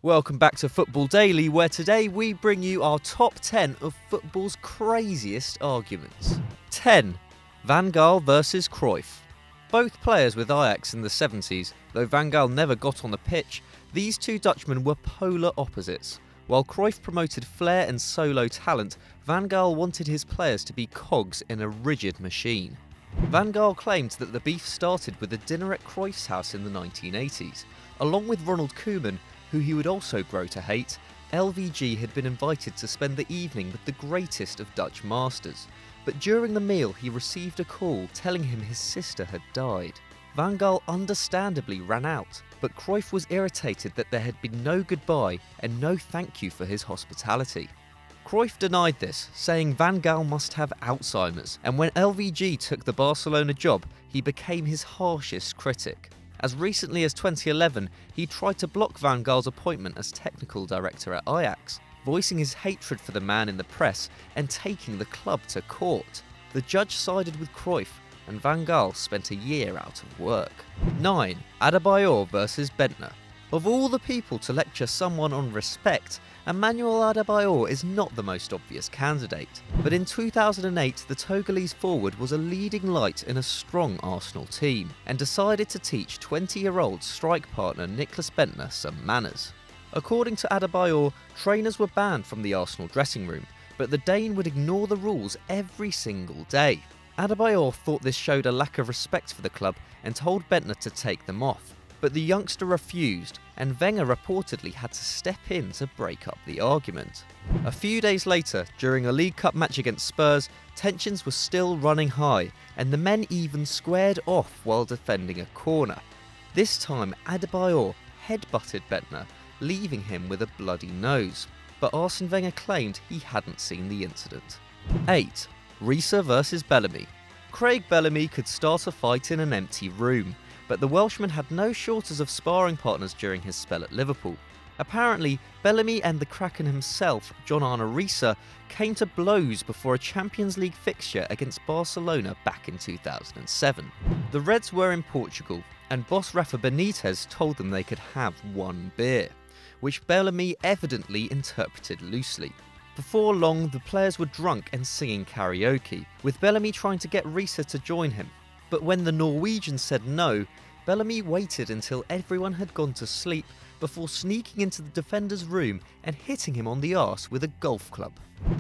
Welcome back to Football Daily, where today we bring you our top 10 of football's craziest arguments. 10. Van Gaal versus Cruyff. Both players with Ajax in the 70s, though Van Gaal never got on the pitch, these two Dutchmen were polar opposites. While Cruyff promoted flair and solo talent, Van Gaal wanted his players to be cogs in a rigid machine. Van Gaal claimed that the beef started with a dinner at Cruyff's house in the 1980s. Along with Ronald Koeman, who he would also grow to hate, LVG had been invited to spend the evening with the greatest of Dutch masters. But during the meal he received a call telling him his sister had died. Van Gaal understandably ran out, but Cruyff was irritated that there had been no goodbye and no thank you for his hospitality. Cruyff denied this, saying Van Gaal must have Alzheimer's, and when LVG took the Barcelona job, he became his harshest critic. As recently as 2011, he tried to block Van Gaal's appointment as technical director at Ajax, voicing his hatred for the man in the press and taking the club to court. The judge sided with Cruyff, and Van Gaal spent a year out of work. 9. Adebayor versus Bendtner. Of all the people to lecture someone on respect, Emmanuel Adebayor is not the most obvious candidate. But in 2008, the Togolese forward was a leading light in a strong Arsenal team, and decided to teach 20-year-old strike partner Nicklas Bendtner some manners. According to Adebayor, trainers were banned from the Arsenal dressing room, but the Dane would ignore the rules every single day. Adebayor thought this showed a lack of respect for the club and told Bendtner to take them off. But the youngster refused, and Wenger reportedly had to step in to break up the argument. A few days later, during a League Cup match against Spurs, tensions were still running high, and the men even squared off while defending a corner. This time, Adebayor headbutted Bendtner, leaving him with a bloody nose, but Arsene Wenger claimed he hadn't seen the incident. 8. Riise versus Bellamy. Craig Bellamy could start a fight in an empty room, but the Welshman had no shortage of sparring partners during his spell at Liverpool. Apparently, Bellamy and the Kraken himself, John-Arne Riise, came to blows before a Champions League fixture against Barcelona back in 2007. The Reds were in Portugal, and boss Rafa Benitez told them they could have one beer, which Bellamy evidently interpreted loosely. Before long, the players were drunk and singing karaoke, with Bellamy trying to get Riise to join him. But when the Norwegian said no, Bellamy waited until everyone had gone to sleep before sneaking into the defender's room and hitting him on the arse with a golf club.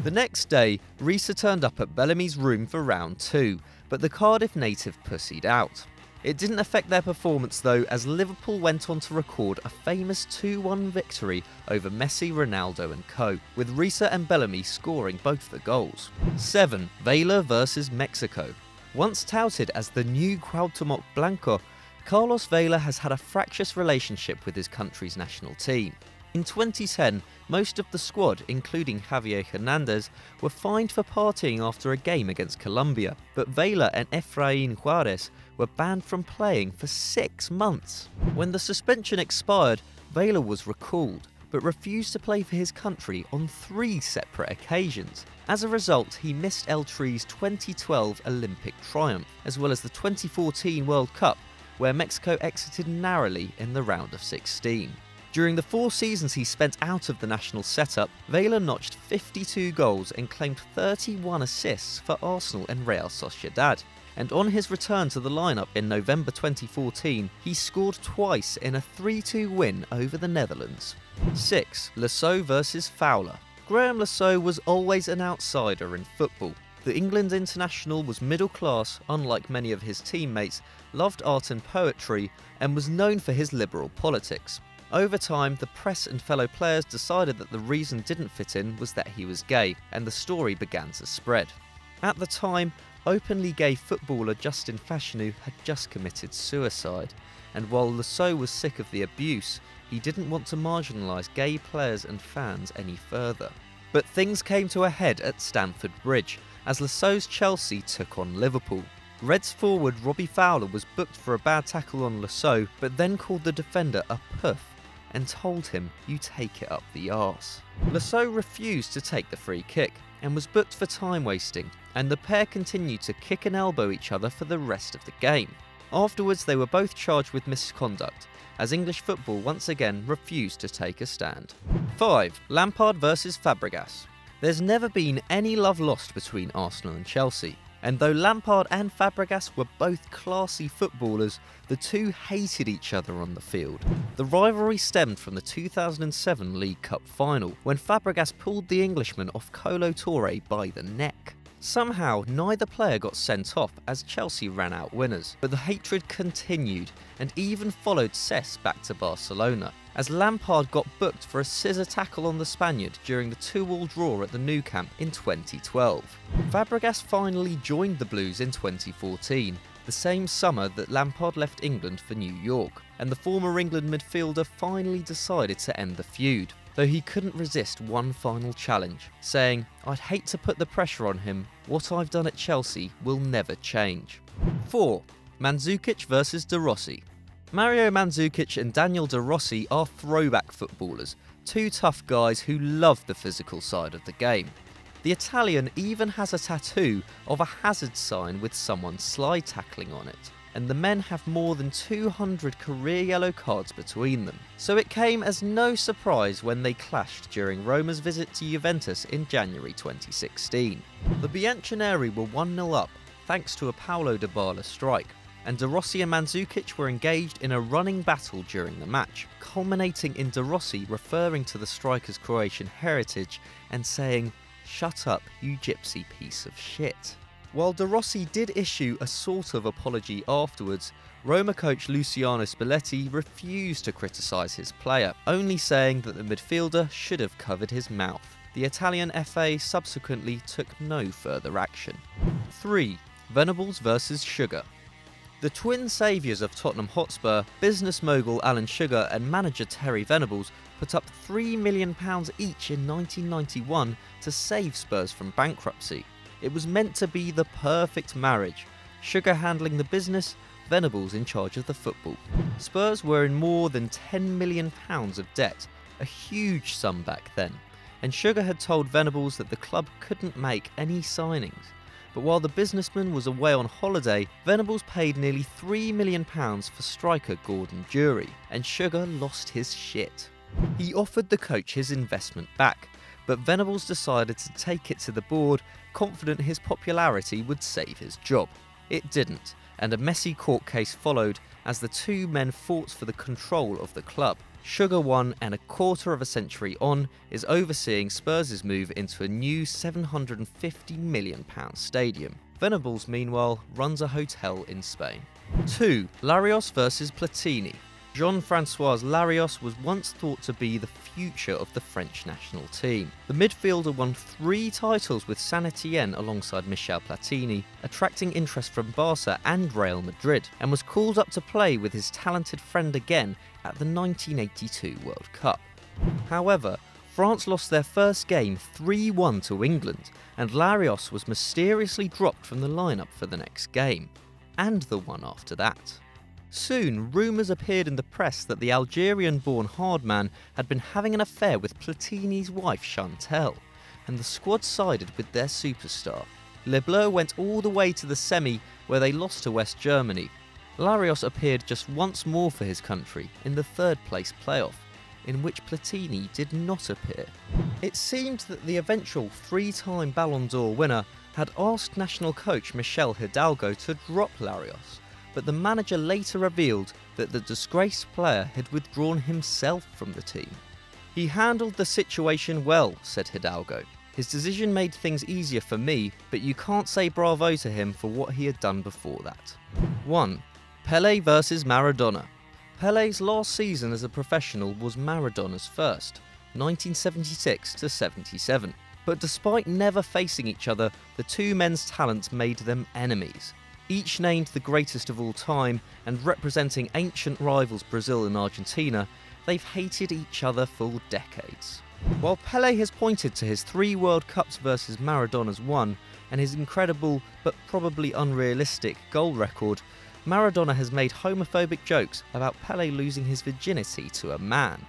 The next day, Riise turned up at Bellamy's room for round 2, but the Cardiff native pussied out. It didn't affect their performance though, as Liverpool went on to record a famous 2-1 victory over Messi, Ronaldo and co, with Riise and Bellamy scoring both the goals. 7. Vela versus Mexico. Once touted as the new Cuauhtémoc Blanco, Carlos Vela has had a fractious relationship with his country's national team. In 2010, most of the squad, including Javier Hernandez, were fined for partying after a game against Colombia, but Vela and Efrain Juarez were banned from playing for 6 months. When the suspension expired, Vela was recalled, but refused to play for his country on 3 separate occasions. As a result, he missed El Tri's 2012 Olympic triumph, as well as the 2014 World Cup, where Mexico exited narrowly in the round of 16. During the 4 seasons he spent out of the national setup, Vela notched 52 goals and claimed 31 assists for Arsenal and Real Sociedad. And on his return to the lineup in November 2014, he scored twice in a 3-2 win over the Netherlands. 6. Saux versus Fowler. Graham Saux was always an outsider in football. The England international was middle class, unlike many of his teammates, loved art and poetry, and was known for his liberal politics. Over time, the press and fellow players decided that the reason didn't fit in was that he was gay, and the story began to spread. At the time, openly gay footballer Justin Fashanu had just committed suicide, and while Saux was sick of the abuse, he didn't want to marginalise gay players and fans any further. But things came to a head at Stamford Bridge, as Saux' Chelsea took on Liverpool. Reds forward Robbie Fowler was booked for a bad tackle on Saux, but then called the defender a puff and told him, "You take it up the arse." Saux refused to take the free kick and was booked for time wasting, and the pair continued to kick and elbow each other for the rest of the game. Afterwards, they were both charged with misconduct, as English football once again refused to take a stand. 5. Lampard versus Fabregas. There's never been any love lost between Arsenal and Chelsea, and though Lampard and Fabregas were both classy footballers, the two hated each other on the field. The rivalry stemmed from the 2007 League Cup final, when Fabregas pulled the Englishman off Colo Touré by the neck. Somehow, neither player got sent off as Chelsea ran out winners, but the hatred continued and even followed Saux back to Barcelona, as Lampard got booked for a scissor tackle on the Spaniard during the 2-2 draw at the Nou Camp in 2012. Fabregas finally joined the Blues in 2014, the same summer that Lampard left England for New York, and the former England midfielder finally decided to end the feud, though he couldn't resist one final challenge, saying, "I'd hate to put the pressure on him, what I've done at Chelsea will never change." 4. Mandzukic versus De Rossi. Mario Mandzukic and Daniel De Rossi are throwback footballers, two tough guys who love the physical side of the game. The Italian even has a tattoo of a hazard sign with someone slide tackling on it, and the men have more than 200 career yellow cards between them. So it came as no surprise when they clashed during Roma's visit to Juventus in January 2016. The Bianconeri were 1-0 up thanks to a Paulo Dybala strike, and De Rossi and Mandzukic were engaged in a running battle during the match, culminating in De Rossi referring to the striker's Croatian heritage and saying, "Shut up, you gypsy piece of shit." While De Rossi did issue a sort of apology afterwards, Roma coach Luciano Spalletti refused to criticise his player, only saying that the midfielder should have covered his mouth. The Italian FA subsequently took no further action. 3. Venables versus Sugar. The twin saviours of Tottenham Hotspur, business mogul Alan Sugar and manager Terry Venables, put up £3 million each in 1991 to save Spurs from bankruptcy. It was meant to be the perfect marriage, Sugar handling the business, Venables in charge of the football. Spurs were in more than £10 million of debt, a huge sum back then, and Sugar had told Venables that the club couldn't make any signings. But while the businessman was away on holiday, Venables paid nearly £3 million for striker Gordon Durie, and Sugar lost his shit. He offered the coach his investment back, but Venables decided to take it to the board, confident his popularity would save his job. It didn't, and a messy court case followed as the two men fought for the control of the club. Sugar won, and a quarter of a century on, is overseeing Spurs' move into a new £750 million stadium. Venables, meanwhile, runs a hotel in Spain. 2. Larios versus Platini. Jean-François Larios was once thought to be the future of the French national team. The midfielder won 3 titles with Saint-Etienne alongside Michel Platini, attracting interest from Barca and Real Madrid, and was called up to play with his talented friend again at the 1982 World Cup. However, France lost their first game 3-1 to England, and Larios was mysteriously dropped from the lineup for the next game, and the one after that. Soon, rumours appeared in the press that the Algerian-born hardman had been having an affair with Platini's wife Chantal, and the squad sided with their superstar. Les Bleus went all the way to the semi, where they lost to West Germany. Larios appeared just once more for his country in the third-place playoff, in which Platini did not appear. It seemed that the eventual 3-time Ballon d'Or winner had asked national coach Michel Hidalgo to drop Larios, but the manager later revealed that the disgraced player had withdrawn himself from the team. "He handled the situation well," said Hidalgo. "His decision made things easier for me, but you can't say bravo to him for what he had done before that." 1. Pele versus Maradona. Pele's last season as a professional was Maradona's first, 1976-77. But despite never facing each other, the two men's talents made them enemies. Each named the greatest of all time, and representing ancient rivals Brazil and Argentina, they've hated each other for decades. While Pele has pointed to his 3 World Cups versus Maradona's 1, and his incredible but probably unrealistic goal record, Maradona has made homophobic jokes about Pele losing his virginity to a man.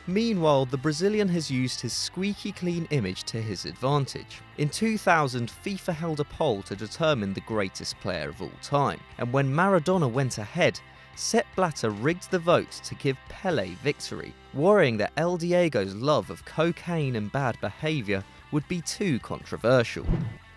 Meanwhile, the Brazilian has used his squeaky clean image to his advantage. In 2000, FIFA held a poll to determine the greatest player of all time, and when Maradona went ahead, Sepp Blatter rigged the vote to give Pele victory, worrying that El Diego's love of cocaine and bad behaviour would be too controversial.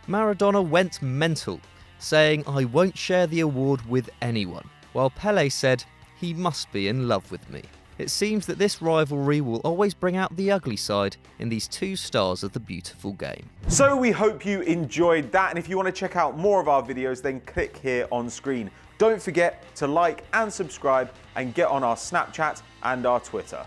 Maradona went mental, saying, "I won't share the award with anyone," while Pele said, "He must be in love with me." It seems that this rivalry will always bring out the ugly side in these two stars of the beautiful game. So we hope you enjoyed that, and if you want to check out more of our videos, then click here on screen. Don't forget to like and subscribe and get on our Snapchat and our Twitter.